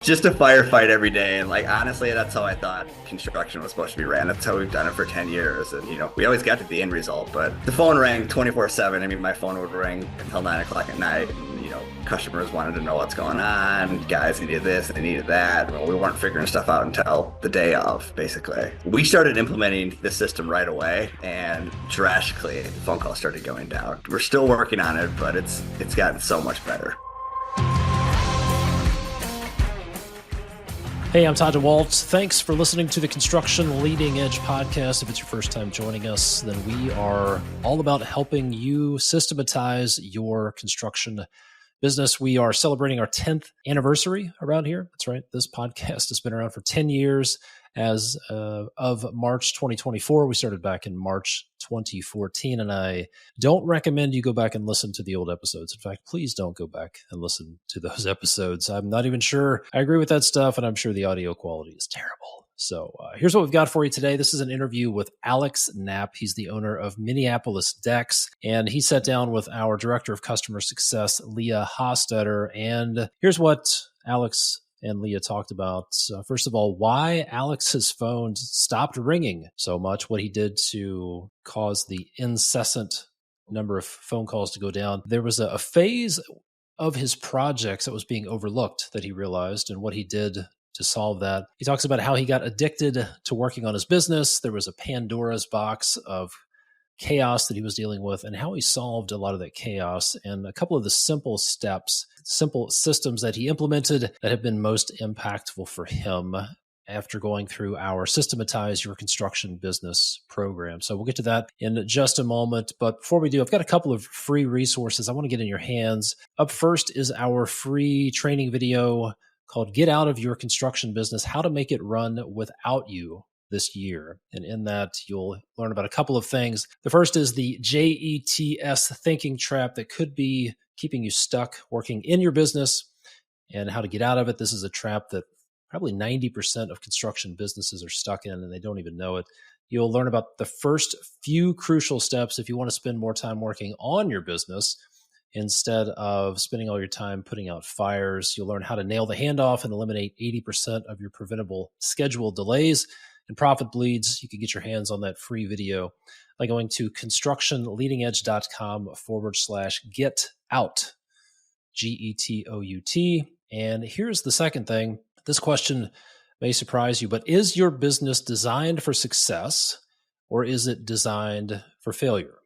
Just a firefight every day. And like, honestly, that's how I thought construction was supposed to be ran. That's how we've done it for 10 years. And, we always got to the end result, but the phone rang 24/7. I mean, my phone would ring until 9 o'clock at night. And, customers wanted to know what's going on. Guys needed this, they needed that. Well, we weren't figuring stuff out until the day of, basically. We started implementing the system right away, and drastically, the phone calls started going down. We're still working on it, but it's gotten so much better. Hey, I'm Todd Dawalt. Thanks for listening to the Construction Leading Edge podcast. If it's your first time joining us, then we are all about helping you systematize your construction business. We are celebrating our 10th anniversary around here. That's right. This podcast has been around for 10 years as of March 2024. We started back in March 2014, and I don't recommend you go back and listen to the old episodes. In fact, please don't go back and listen to those episodes. I'm not even sure I agree with that stuff, and I'm sure the audio quality is terrible. So here's what we've got for you today. This is an interview with Alex Knapp. He's the owner of Minneapolis Decks, and he sat down with our Director of Customer Success, Leyah Hostetter. And here's what Alex and Leyah talked about. First of all, why Alex's phone stopped ringing so much, what he did to cause the incessant number of phone calls to go down. There was a phase of his projects that was being overlooked that he realized, and what he did to solve that. He talks about how he got addicted to working on his business. There was a Pandora's box of chaos that he was dealing with, and how he solved a lot of that chaos, and a couple of the simple steps, simple systems that he implemented that have been most impactful for him after going through our Systematize Your Construction Business program. So we'll get to that in just a moment. But before we do, I've got a couple of free resources I want to get in your hands. Up first is our free training video called Get Out of Your Construction Business, How to Make It Run Without You this year. And in that, you'll learn about a couple of things. The first is the JETS thinking trap that could be keeping you stuck working in your business and how to get out of it. This is a trap that probably 90% of construction businesses are stuck in, and they don't even know it. You'll learn about the first few crucial steps if you want to spend more time working on your business instead of spending all your time putting out fires. You'll learn how to nail the handoff and eliminate 80% of your preventable schedule delays and profit bleeds. You can get your hands on that free video by going to constructionleadingedge.com/get out, GETOUT. And here's the second thing. This question may surprise you, but is your business designed for success or is it designed for failure?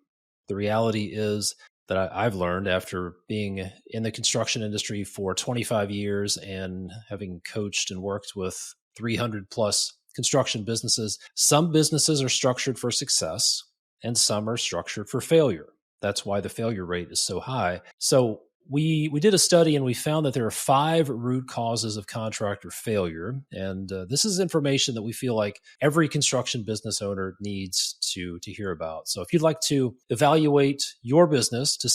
The reality is that I've learned after being in the construction industry for 25 years and having coached and worked with 300 plus construction businesses, some businesses are structured for success and some are structured for failure. That's why the failure rate is so high. So we did a study and we found that there are 5 root causes of contractor failure. And this is information that we feel like every construction business owner needs to hear about. So if you'd like to evaluate your business to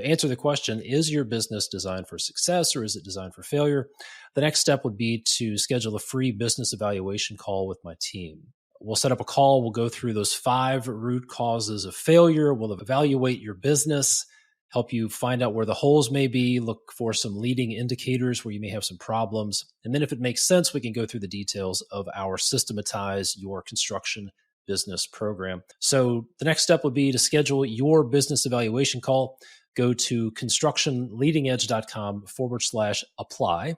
answer the question, is your business designed for success or is it designed for failure? The next step would be to schedule a free business evaluation call with my team. We'll set up a call. We'll go through those 5 root causes of failure. We'll evaluate your business, help you find out where the holes may be, look for some leading indicators where you may have some problems. And then if it makes sense, we can go through the details of our Systematize Your Construction Business program. So the next step would be to schedule your business evaluation call. Go to constructionleadingedge.com/apply,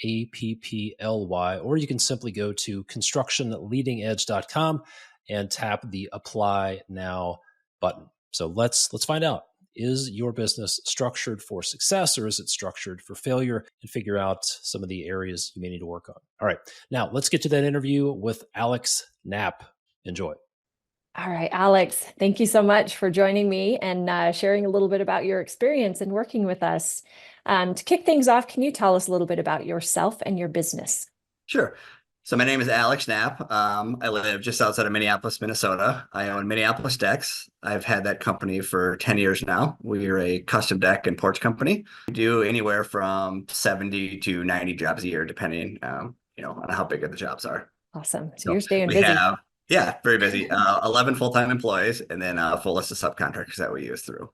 APPLY, or you can simply go to constructionleadingedge.com and tap the Apply Now button. So let's find out. Is your business structured for success or is it structured for failure? And figure out some of the areas you may need to work on. All right, now let's get to that interview with Alex Knapp. Enjoy. All right, Alex, thank you so much for joining me and sharing a little bit about your experience and working with us. To kick things off, can you tell us a little bit about yourself and your business? Sure. So my name is Alex Knapp. I live just outside of Minneapolis, Minnesota. I own Minneapolis Decks. I've had that company for 10 years now. We are a custom deck and porch company. We do anywhere from 70 to 90 jobs a year, depending, on how big the jobs are. Awesome. So you're staying busy. Yeah, very busy. 11 full-time employees and then a full list of subcontractors that we use through.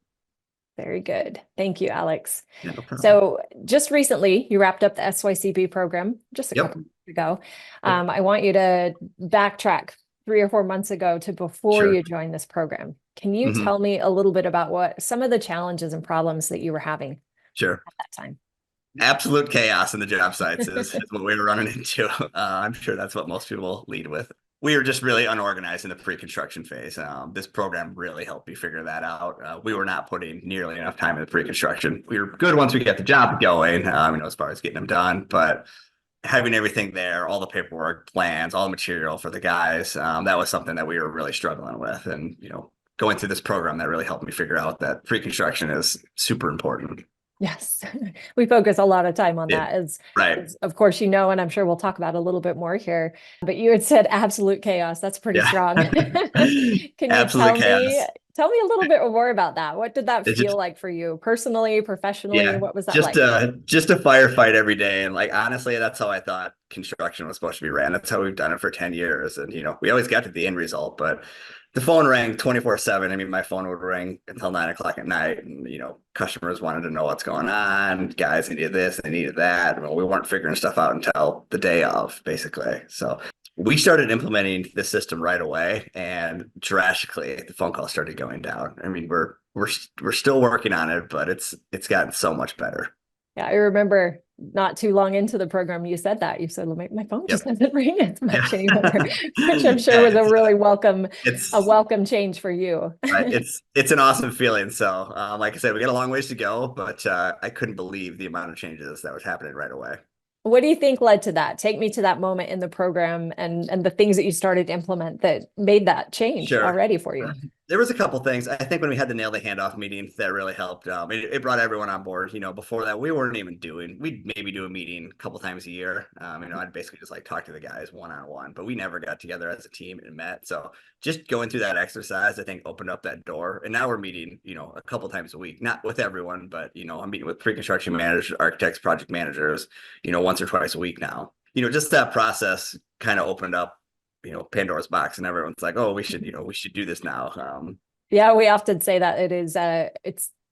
Very good. Thank you, Alex. Yeah, no problem. So just recently, you wrapped up the SYCB program just a Yep. couple months ago. Yep. I want you to backtrack 3 or 4 months ago to before Sure. you joined this program. Can you Mhm. tell me a little bit about what some of the challenges and problems that you were having Sure. at that time? Absolute chaos in the job sites is what we were running into. I'm sure that's what most people lead with. We were just really unorganized in the pre-construction phase. This program really helped me figure that out. We were not putting nearly enough time in the pre-construction. We were good once we got the job going, as far as getting them done, but having everything there, all the paperwork, plans, all the material for the guys, that was something that we were really struggling with. And, going through this program, that really helped me figure out that pre-construction is super important. Yes, we focus a lot of time on Yeah. that Right. as of course, and I'm sure we'll talk about a little bit more here, but you had said absolute chaos. That's pretty Yeah. strong. Can you Absolute chaos. tell me a little bit more about that? What did that It's feel just, like for you personally, professionally? yeah, What was that just like? just a firefight every day. And like honestly, that's how I thought construction was supposed to be ran. That's how we've done it for 10 years. And we always got to the end result, but the phone rang 24/7. I mean, my phone would ring until 9 o'clock at night. And customers wanted to know what's going on. Guys needed this, they needed that. Well, we weren't figuring stuff out until the day of, basically. So we started implementing the system right away, and drastically the phone calls started going down. I mean, we're still working on it, but it's gotten so much better. Yeah, I remember not too long into the program, you said that. You said, well, my phone just doesn't ring as much anymore, which I'm sure was a really welcome change for you. Right. It's an awesome feeling. So, like I said, we got a long ways to go, but I couldn't believe the amount of changes that was happening right away. What do you think led to that? Take me to that moment in the program and the things that you started to implement that made that change Sure. already for you. There was a couple things. I think when we had the nail the handoff meeting, that really helped. It brought everyone on board. Before that, we'd maybe do a meeting a couple times a year. I'd basically just like talk to the guys one-on-one, but we never got together as a team and met. So just going through that exercise, I think opened up that door. And now we're meeting, a couple times a week, not with everyone, but, I'm meeting with pre-construction managers, architects, project managers, once or twice a week now. Just that process kind of opened up Pandora's box, and everyone's like, oh, we should do this now. Yeah, we often say that it is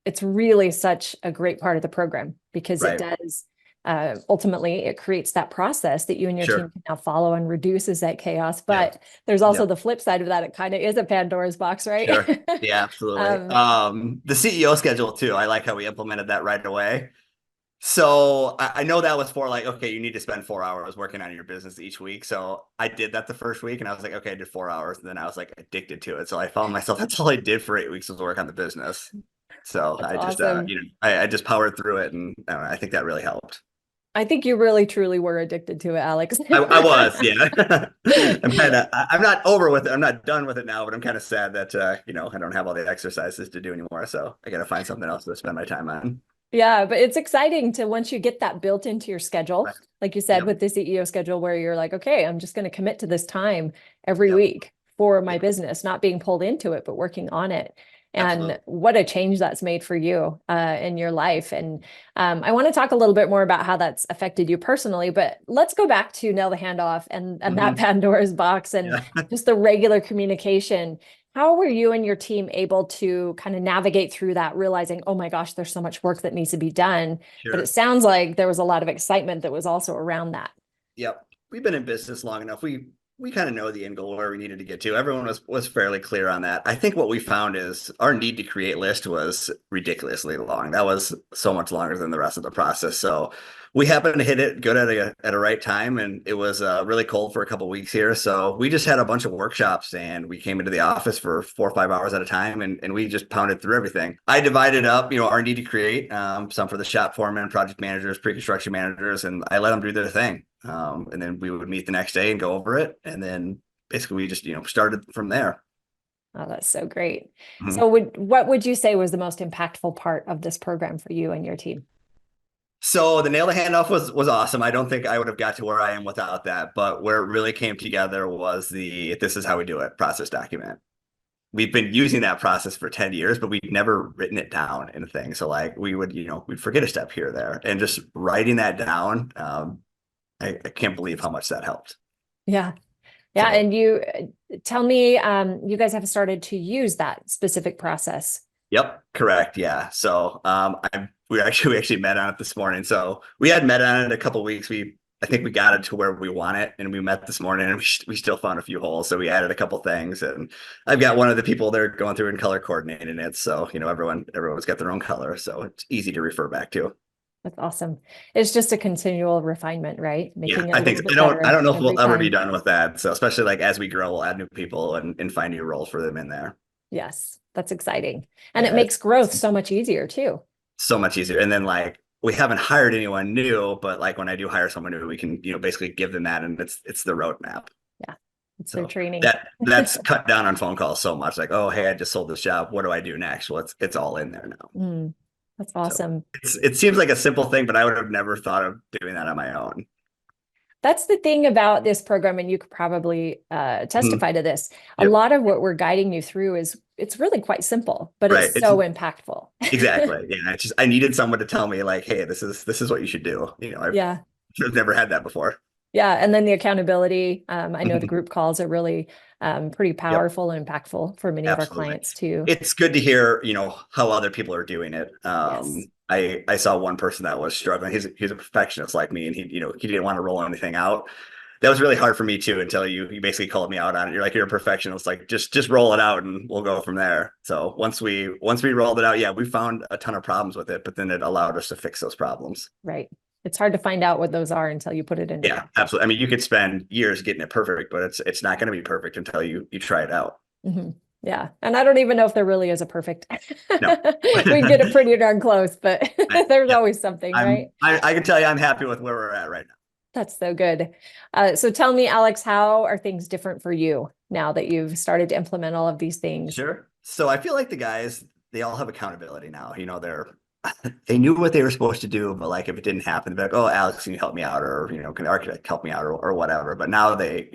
it's really such a great part of the program because Right. it does ultimately it creates that process that you and your Sure. team can now follow and reduces that chaos. But there's also the flip side of that. It kind of is a Pandora's box, right? Sure. Yeah, absolutely. The CEO schedule too. I like how we implemented that right away. So I know that was for like, okay, you need to spend 4 hours working on your business each week. So I did that the first week, and I was like, okay, I did 4 hours, and then I was like addicted to it. So I found myself, that's all I did for 8 weeks was work on the business. So That's I just awesome. I just powered through it, and I think that really helped. I think you really truly were addicted to it, Alex. I was, yeah. I'm not over with it. I'm not done with it now, but I'm kind of sad that I don't have all the exercises to do anymore. So I got to find something else to spend my time on. Yeah, but it's exciting to once you get that built into your schedule, Right. like you said, Yep. with the CEO schedule, where you're like, okay, I'm just going to commit to this time every Yep. week for my Yep. business, not being pulled into it, but working on it. And Absolutely. what a change that's made for you in your life. And I want to talk a little bit more about how that's affected you personally, but let's go back to nail the handoff and that Pandora's box and just the regular communication. How were you and your team able to kind of navigate through that, realizing, oh my gosh, there's so much work that needs to be done? Sure. But it sounds like there was a lot of excitement that was also around that. Yep. We've been in business long enough. We kind of know the end goal where we needed to get to. Everyone was fairly clear on that. I think what we found is our need to create list was ridiculously long. That was so much longer than the rest of the process. So we happened to hit it good at a right time, and it was really cold for a couple of weeks here. So we just had a bunch of workshops, and we came into the office for 4 or 5 hours at a time, and we just pounded through everything. I divided up, our need to create, some for the shop foremen, project managers, pre-construction managers, and I let them do their thing. And then we would meet the next day and go over it, and then basically we just started from there. Oh, that's so great. So what would you say was the most impactful part of this program for you and your team? So the nail the handoff was awesome. I don't think I would have got to where I am without that. But where it really came together was this is how we do it process document. We've been using that process for 10 years, but we've never written it down in a thing. So like we'd forget a step here or there, and just writing that down. I can't believe how much that helped. Yeah. Yeah. So, And you tell me, you guys have started to use that specific process Yep, correct. Yeah. So we actually met on it this morning. So we had met on it a couple weeks. I think we got it to where we want it, and we met this morning, and we still found a few holes. So we added a couple things, and I've got one of the people there going through and color coordinating it. So everyone's got their own color, so it's easy to refer back to. That's awesome. It's just a continual refinement, right? Making it I think so. I don't know if we'll ever be done with that. So especially like as we grow, we'll add new people and find new roles for them in there. Yes, that's exciting. And it makes growth so much easier too. So much easier. And then like we haven't hired anyone new, but like when I do hire someone new, we can, basically give them that, and it's the roadmap. Yeah. It's their training. That's cut down on phone calls so much. Like, oh, hey, I just sold this job. What do I do next? Well, it's all in there now. That's awesome. So it seems like a simple thing, but I would have never thought of doing that on my own. That's the thing about this program, and you could probably testify to this. A lot of what we're guiding you through it's really quite simple, but it's so impactful. Exactly. Yeah. I needed someone to tell me like, hey, this is what you should do. I've never had that before. Yeah. And then the accountability. I know the group calls are really pretty powerful and impactful for many of our clients too. It's good to hear, how other people are doing it. I saw one person that was struggling. He's a perfectionist like me, and he didn't want to roll anything out. That was really hard for me too, until you basically called me out on it. You're like, you're a perfectionist, like just roll it out and we'll go from there. So once we rolled it out, we found a ton of problems with it, but then it allowed us to fix those problems. Right. It's hard to find out what those are until you put it in. Yeah, absolutely. I mean, you could spend years getting it perfect, but it's not going to be perfect until you try it out. Mm-hmm. Yeah. And I don't even know if there really is a perfect. No. We can get it pretty darn close, but there's always something, right? I can tell you I'm happy with where we're at right now. That's so good. So tell me, Alex, how are things different for you now that you've started to implement all of these things? Sure. So I feel like the guys, they all have accountability now. They knew what they were supposed to do, but like if it didn't happen, they'd be like, oh, Alex, can you help me out? Or, can the architect help me out or whatever. But now they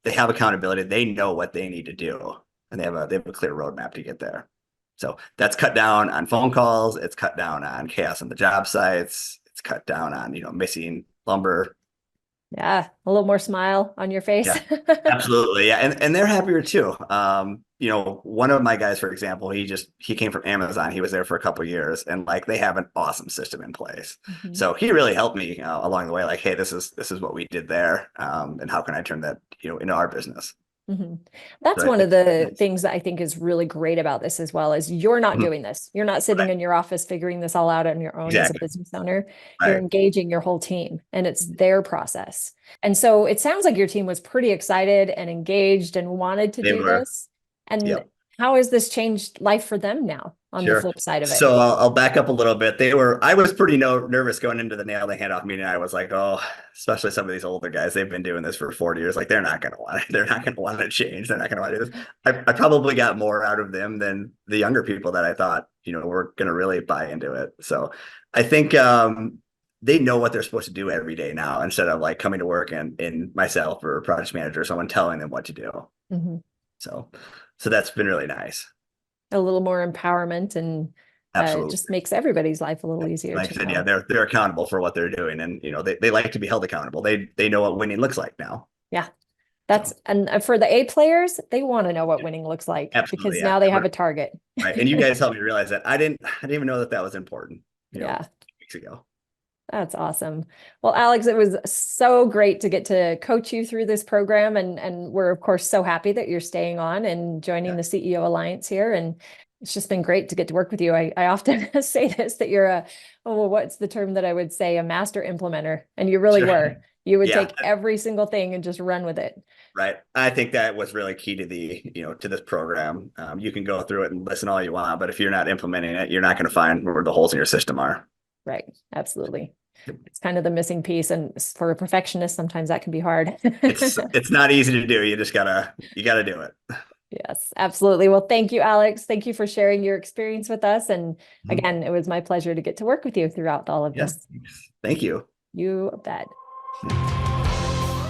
have accountability. They know what they need to do, and they have a clear roadmap to get there. So that's cut down on phone calls. It's cut down on chaos on the job sites. It's cut down on, missing lumber. Yeah. A little more smile on your face. Yeah, absolutely. Yeah. And they're happier too. One of my guys, for example, he came from Amazon. He was there for a couple of years, and like they have an awesome system in place. Mm-hmm. So he really helped me along the way. Like, hey, this is what we did there, and how can I turn that into our business? Mm-hmm. That's one of the things that I think is really great about this as well, is you're not doing this. You're not sitting in your office figuring this all out on your own as a business owner. You're engaging your whole team, and it's their process. And so it sounds like your team was pretty excited and engaged and wanted to do this. And how has this changed life for them now on the flip side of it? So I'll back up a little bit. I was pretty nervous going into the nail the handoff meeting. I was like, oh, especially some of these older guys, they've been doing this for 40 years. Like they're not going to want it. They're not going to want to change. They're not going to want to do this. I probably got more out of them than the younger people that I thought, were going to really buy into it. So I think, they know what they're supposed to do every day now, instead of like coming to work and myself or a project manager or someone telling them what to do. Mm-hmm. So that's been really nice. A little more empowerment, and it just makes everybody's life a little easier. Like I said, they're accountable for what they're doing, and they like to be held accountable. They know what winning looks like now. Yeah, and for the A players, they want to know what winning looks like. Absolutely, because now they have a target. Right, and you guys helped me realize that. I didn't even know that was important. 2 weeks ago. That's awesome. Well, Alex, it was so great to get to coach you through this program. And we're, of course, so happy that you're staying on and joining the CEO Alliance here. And it's just been great to get to work with you. I often say this, that you're what's the term that I would say? A master implementer. And you really were. You would take every single thing and just run with it. Right. I think that was really key to to this program. You can go through it and listen all you want, but if you're not implementing it, you're not going to find where the holes in your system are. Right. Absolutely. It's kind of the missing piece. And for a perfectionist, sometimes that can be hard. It's not easy to do. You gotta do it. Yes, absolutely. Well, thank you, Alex. Thank you for sharing your experience with us. And again, it was my pleasure to get to work with you throughout all of this. Thank you. You bet.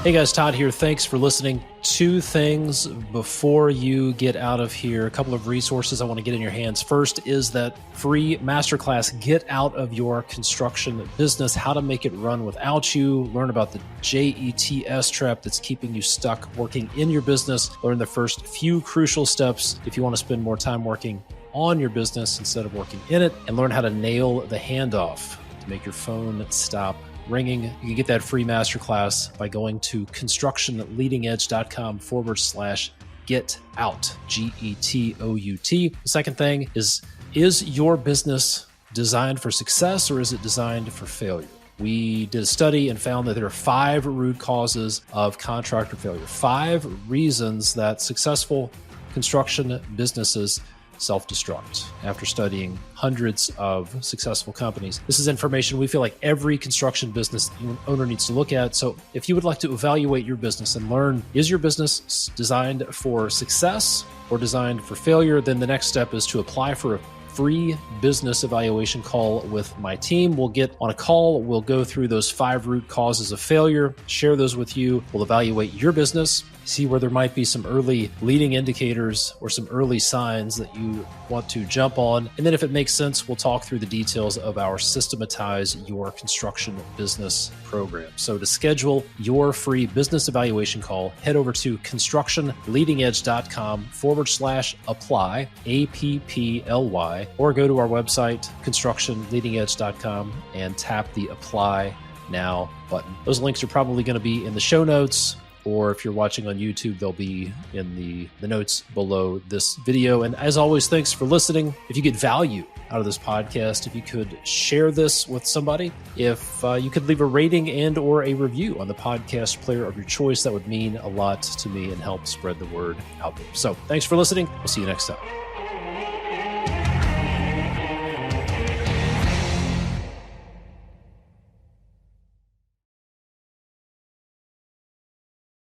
Hey guys, Todd here. Thanks for listening. 2 things before you get out of here. A couple of resources I want to get in your hands. First is that free masterclass, Get Out of Your Construction Business, How to Make It Run Without You. Learn about the JETS trap that's keeping you stuck working in your business. Learn the first few crucial steps if you want to spend more time working on your business instead of working in it, and learn how to nail the handoff to make your phone stop ringing. You can get that free masterclass by going to constructionleadingetch.com/get out, GETOUT. The second thing is your business designed for success or is it designed for failure? We did a study and found that there are 5 root causes of contractor failure, 5 reasons that successful construction businesses self-destruct after studying hundreds of successful companies. This is information we feel like every construction business owner needs to look at. So if you would like to evaluate your business and learn, is your business designed for success or designed for failure, then the next step is to apply for a free business evaluation call with my team. We'll get on a call. We'll go through those 5 root causes of failure, share those with you. We'll evaluate your business, see where there might be some early leading indicators or some early signs that you want to jump on. And then if it makes sense, we'll talk through the details of our Systematize Your Construction Business program. So to schedule your free business evaluation call, head over to constructionleadingetch.com/apply, APPLY, or go to our website, constructionleadingetch.com, and tap the Apply Now button. Those links are probably going to be in the show notes, or if you're watching on YouTube, they'll be in the notes below this video. And as always, thanks for listening. If you get value out of this podcast, if you could share this with somebody, if you could leave a rating and or a review on the podcast player of your choice, that would mean a lot to me and help spread the word out there. So thanks for listening. We'll see you next time.